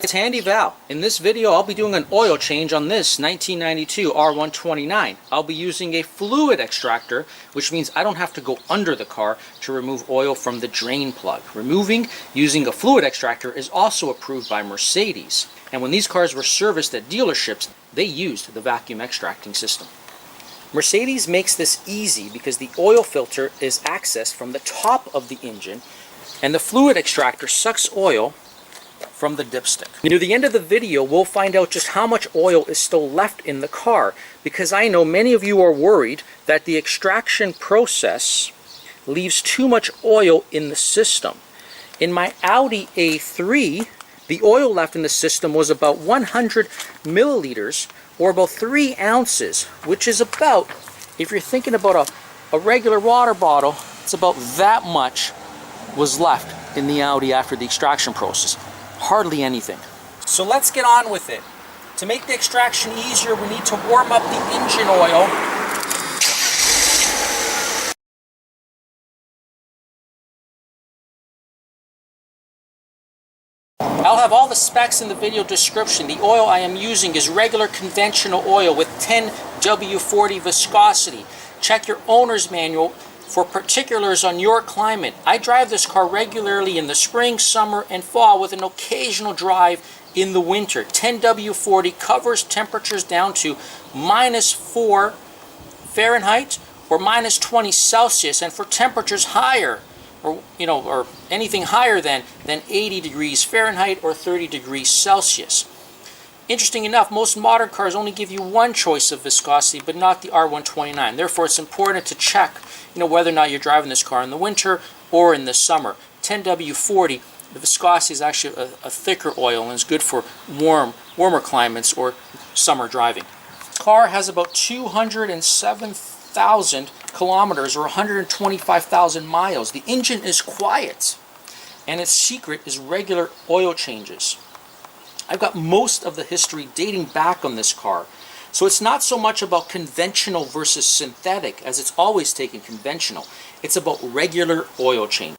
It's Handy Val. In this video I'll be doing an oil change on this 1992 R129. I'll be using a fluid extractor, which means I don't have to go under the car to remove oil from the drain plug. Removing using a fluid extractor is also approved by Mercedes. And when these cars were serviced at dealerships, they used the vacuum extracting system. Mercedes makes this easy because the oil filter is accessed from the top of the engine, and the fluid extractor sucks oil from the dipstick. Near the end of the video, we'll find out just how much oil is still left in the car, because I know many of you are worried that the extraction process leaves too much oil in the system. In my Audi A3, the oil left in the system was about 100 milliliters, or about 3 ounces, which is about, if you're thinking about a regular water bottle, it's about that much was left in the Audi after the extraction process. Hardly anything. So let's get on with it. To make the extraction easier, we need to warm up the engine oil. I'll have all the specs in the video description. The oil I am using is regular conventional oil with 10 W40 viscosity. Check your owner's manual for particulars on your climate. I drive this car regularly in the spring, summer, and fall, with an occasional drive in the winter. 10 W40 covers temperatures down to -4 Fahrenheit or -20 Celsius, and for temperatures higher, or anything higher than 80 degrees Fahrenheit or 30 degrees Celsius. Interesting enough, most modern cars only give you one choice of viscosity, but not the R129. Therefore, it's important to check, whether or not you're driving this car in the winter or in the summer. 10 W40, the viscosity is actually a thicker oil and is good for warmer climates or summer driving. This car has about 207,000 kilometers or 125,000 miles. The engine is quiet, and its secret is regular oil changes. I've got most of the history dating back on this car, so it's not so much about conventional versus synthetic, as it's always taken conventional. It's about regular oil change.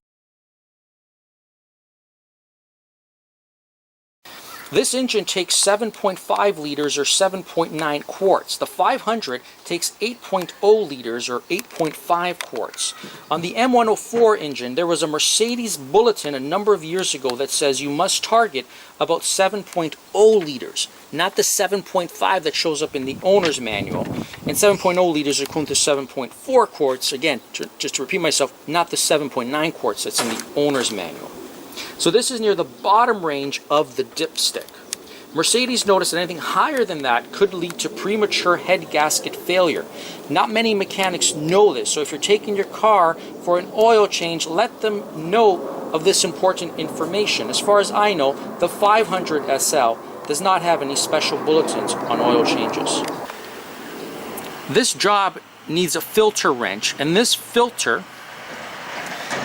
This engine takes 7.5 liters or 7.9 quarts. The 500 takes 8.0 liters or 8.5 quarts. On the M104 engine, there was a Mercedes bulletin a number of years ago that says you must target about 7.0 liters, not the 7.5 that shows up in the owner's manual. And 7.0 liters are equivalent to 7.4 quarts. Again, just to repeat myself, not the 7.9 quarts that's in the owner's manual. So this is near the bottom range of the dipstick. Mercedes noticed that anything higher than that could lead to premature head gasket failure. Not many mechanics know this, so if you're taking your car for an oil change, let them know of this important information. As far as I know, the 500 SL does not have any special bulletins on oil changes. This job needs a filter wrench, and this filter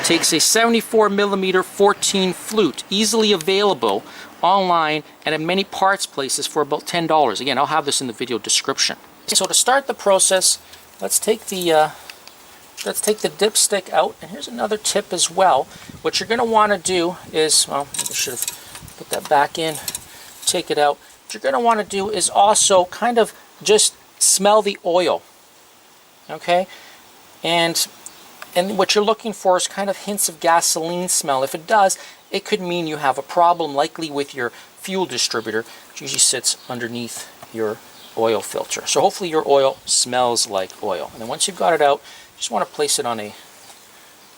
takes a 74 millimeter 14 flute, easily available online and at many parts places for about $10. Again, I'll have this in the video description. So to start the process, let's take the dipstick out. And here's another tip as well. What you're going to want to do is, well, I should have put that back in, take it out. What you're going to want to do is also kind of just smell the oil, okay? And what you're looking for is kind of hints of gasoline smell. If it does, it could mean you have a problem, likely with your fuel distributor, which usually sits underneath your oil filter. So hopefully your oil smells like oil. And then once you've got it out, you just want to place it on a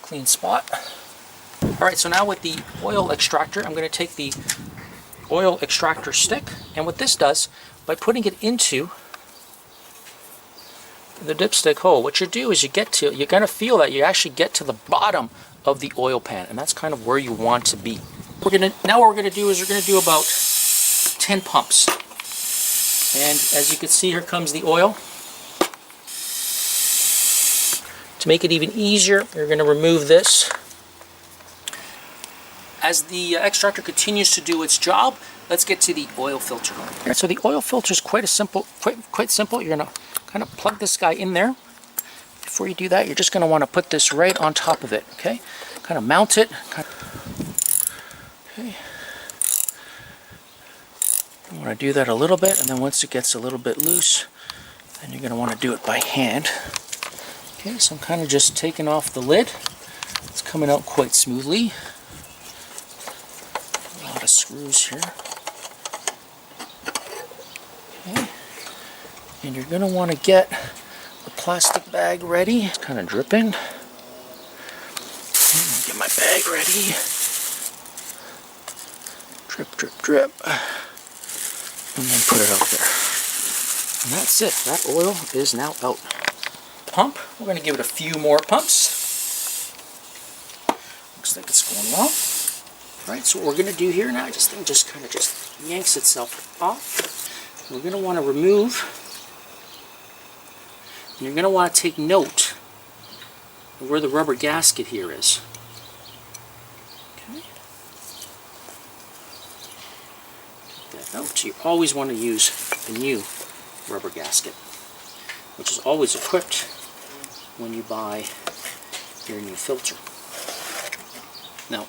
clean spot. Alright, so now with the oil extractor, I'm going to take the oil extractor stick, and what this does, by putting it into the dipstick hole, what you do is you're going to feel that you actually get to the bottom of the oil pan, and that's kind of where you want to be. Now what we're going to do is we're going to do about 10 pumps. And as you can see, here comes the oil. To make it even easier, you're going to remove this. As the extractor continues to do its job, let's get to the oil filter. So the oil filter is quite simple. You're going to kind of plug this guy in there. Before you do that, you're just going to want to put this right on top of it, okay? Kind of mount it. Okay. You want to do that a little bit, and then once it gets a little bit loose, then you're going to want to do it by hand. Okay, so I'm kind of just taking off the lid. It's coming out quite smoothly. A lot of screws here. Okay. And you're going to want to get the plastic bag ready. It's kind of dripping. Okay, get my bag ready. Drip, drip, drip. And then put it out there. And that's it. That oil is now out. Pump. We're going to give it a few more pumps. Looks like it's going well. Alright, so what we're going to do here now, this thing just kind of yanks itself off. We're going to want to remove, and you're going to want to take note of where the rubber gasket here is. Okay. Take that out. So you always want to use a new rubber gasket, which is always equipped when you buy your new filter. Now,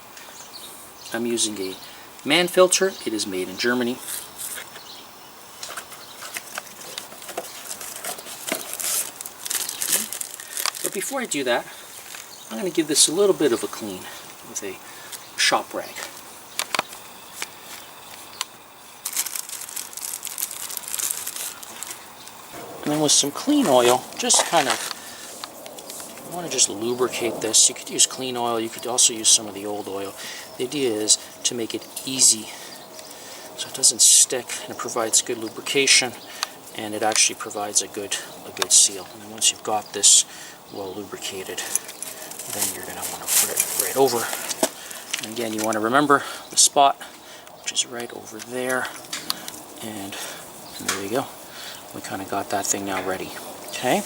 I'm using a man filter. It is made in Germany. But before I do that, I'm going to give this a little bit of a clean with a shop rag. And then with some clean oil, just kind of, you want to just lubricate this. You could use clean oil, you could also use some of the old oil. The idea is to make it easy so it doesn't stick, and it provides good lubrication, and it actually provides a good seal. And then once you've got this well lubricated, then you're going to want to put it right over. And again, you want to remember the spot, which is right over there, and there you go. We kind of got that thing now ready. Okay,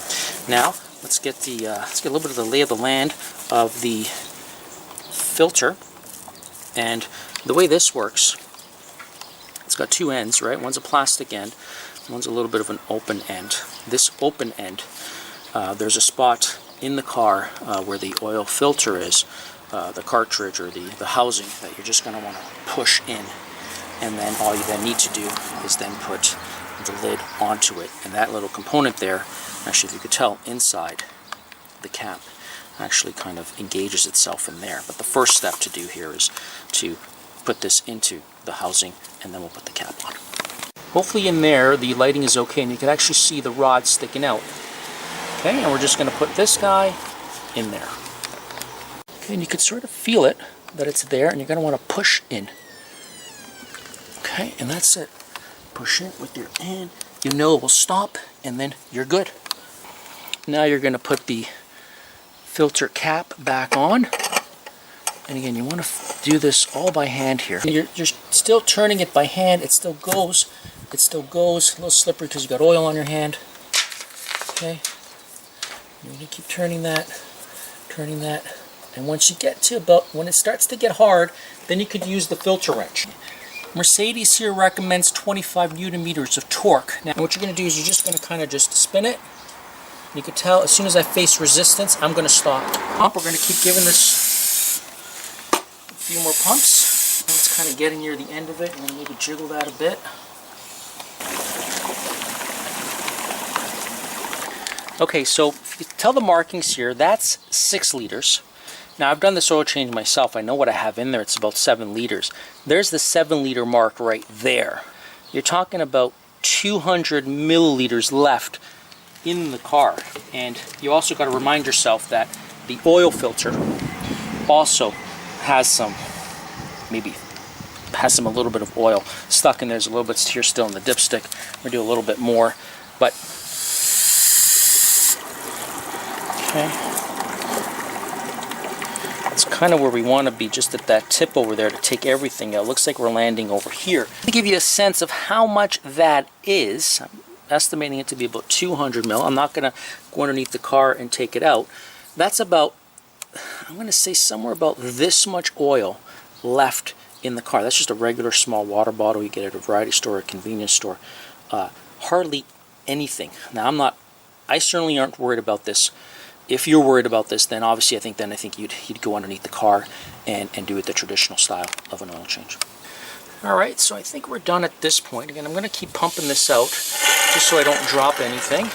now let's get a little bit of the lay of the land of the filter. And the way this works, it's got two ends, right? One's a plastic end, one's a little bit of an open end. This open end, there's a spot in the car where the oil filter is, the cartridge or the housing that you're just going to want to push in. And then all you then need to do is then put the lid onto it, and that little component there, actually, if you could tell, inside the cap actually kind of engages itself in there. But the first step to do here is to put this into the housing, and then we'll put the cap on. Hopefully in there the lighting is okay and you can actually see the rod sticking out. Okay, and we're just going to put this guy in there. Okay, and you can sort of feel it, that it's there, and you're going to want to push in. Okay, and that's it. Push it with your hand, you know it will stop, and then you're good. Now you're going to put the filter cap back on, and again you want to do this all by hand here. You're still turning it by hand, it still goes, a little slippery because you got oil on your hand. Okay, you're going to keep turning that, and once you get to about, when it starts to get hard, then you could use the filter wrench. Mercedes here recommends 25 Newton meters of torque. Now what you're going to do is you're just going to kind of just spin it. You can tell as soon as I face resistance, I'm going to stop. Pump. We're going to keep giving this a few more pumps. And it's kind of getting near the end of it, and then maybe jiggle that a bit. Okay, so if you tell the markings here, that's 6 liters. Now I've done this oil change myself. I know what I have in there. It's about 7 liters. There's the 7 liter mark right there. You're talking about 200 milliliters left in the car. And you also got to remind yourself that the oil filter also has some, a little bit of oil stuck in there. There's a little bit here still in the dipstick. We're going to do a little bit more. But, okay. It's kind of where we want to be, just at that tip over there to take everything out. Looks like we're landing over here. To give you a sense of how much that is, I'm estimating it to be about 200 mil. I'm not going to go underneath the car and take it out. That's about, I'm going to say somewhere about this much oil left in the car. That's just a regular small water bottle you get at a variety store or a convenience store. Hardly anything. Now I certainly aren't worried about this. If you're worried about this, then obviously I think you'd go underneath the car and do it the traditional style of an oil change. Alright, so I think we're done at this point. Again, I'm going to keep pumping this out just so I don't drop anything.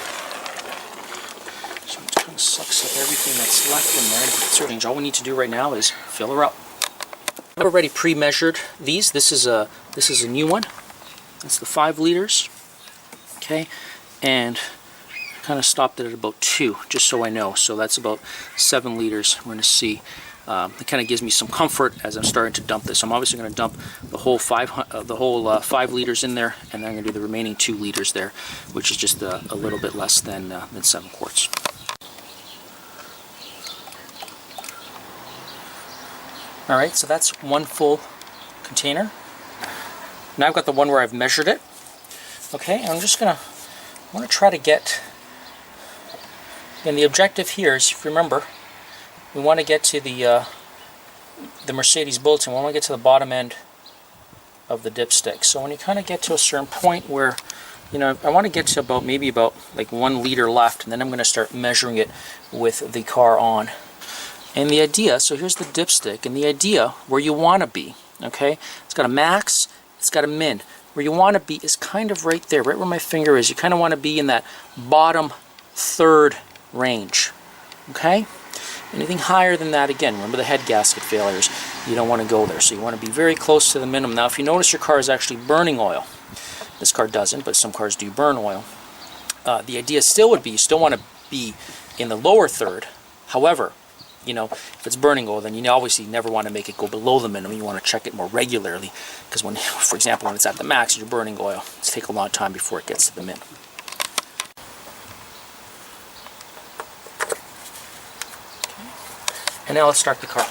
So it kind of sucks up everything that's left in there. All we need to do right now is fill her up. I've already pre-measured these. This is a new one. That's the 5 liters. Okay, and I kind of stopped it at about 2, just so I know. So that's about 7 liters. We're going to see. It kind of gives me some comfort as I'm starting to dump this. I'm obviously going to dump the whole 5 liters in there, and then I'm going to do the remaining 2 liters there, which is just a little bit less than 7 quarts. All right, so that's 1 full container. Now I've got the one where I've measured it. Okay, and I'm just I want to try to get. And the objective here is, if you remember, we want to get to the Mercedes bulletin. We want to get to the bottom end of the dipstick. So when you kind of get to a certain point where, you know, I want to get to maybe about like 1 liter left, and then I'm going to start measuring it with the car on. And the idea, so here's the dipstick, and the idea where you want to be, okay? It's got a max, it's got a min. Where you want to be is kind of right there, right where my finger is. You kind of want to be in that bottom third range, okay? Anything higher than that, again, remember the head gasket failures, you don't want to go there. So you want to be very close to the minimum. Now, if you notice your car is actually burning oil, this car doesn't, but some cars do burn oil. The idea still would be, you still want to be in the lower third. However, you know, if it's burning oil, then you obviously never want to make it go below the minimum. You want to check it more regularly, because when, for example, when it's at the max, you're burning oil. It's take a long time before it gets to the min. And now let's start the car.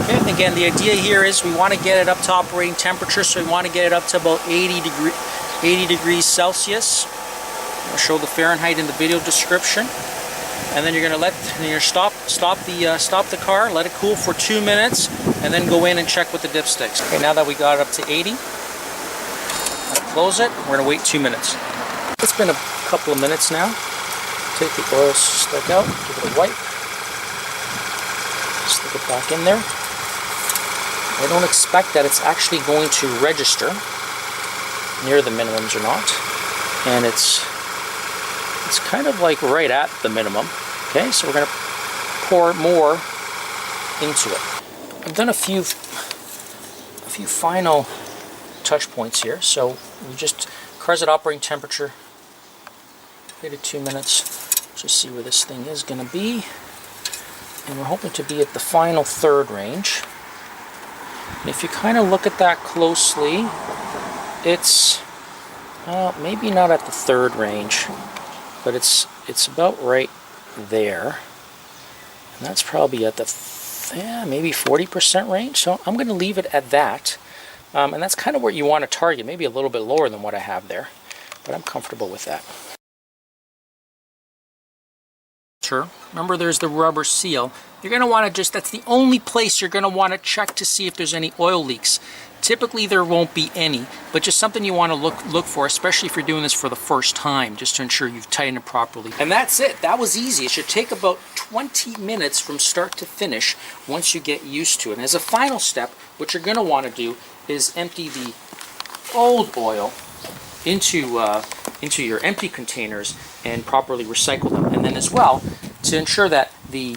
Okay, and again, the idea here is we want to get it up to operating temperature, so we want to get it up to about 80 degrees Celsius. I'll show the Fahrenheit in the video description. And then you're going to stop the car, let it cool for 2 minutes, and then go in and check with the dipsticks. Okay, now that we got it up to 80, close it. We're going to wait 2 minutes. It's been a couple of minutes now. Take the oil slick out, give it a wipe, stick it back in there. I don't expect that it's actually going to register near the minimums or not, and it's kind of like right at the minimum. Okay, so we're going to pour more into it. I've done a few final touch points here. So we just car's at operating temperature. Waited 2 minutes. Just see where this thing is going to be, and we're hoping to be at the final third range. And if you kind of look at that closely, it's maybe not at the third range, but it's about right there, and that's probably at the maybe 40% range. So I'm going to leave it at that, and that's kind of where you want to target, maybe a little bit lower than what I have there, but I'm comfortable with that. Remember, there's the rubber seal. You're going to want to that's the only place you're going to want to check to see if there's any oil leaks. Typically there won't be any, but just something you want to look for, especially if you're doing this for the first time, just to ensure you've tightened it properly. And that's it. That was easy. It should take about 20 minutes from start to finish once you get used to it. And as a final step, what you're going to want to do is empty the old oil into your empty containers and properly recycle them. And then as well, to ensure that the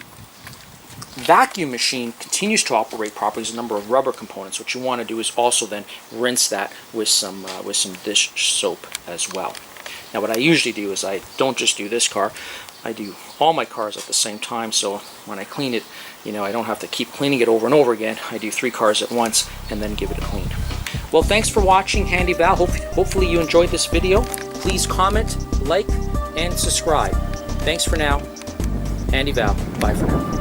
vacuum machine continues to operate properly, there's a number of rubber components. What you want to do is also then rinse that with some dish soap as well. Now what I usually do is I don't just do this car, I do all my cars at the same time, so when I clean it, you know, I don't have to keep cleaning it over and over again. I do 3 cars at once and then give it a clean. Well, thanks for watching Handy Val. Hopefully you enjoyed this video. Please comment, like, and subscribe. Thanks for now. Handy Val. Bye for now.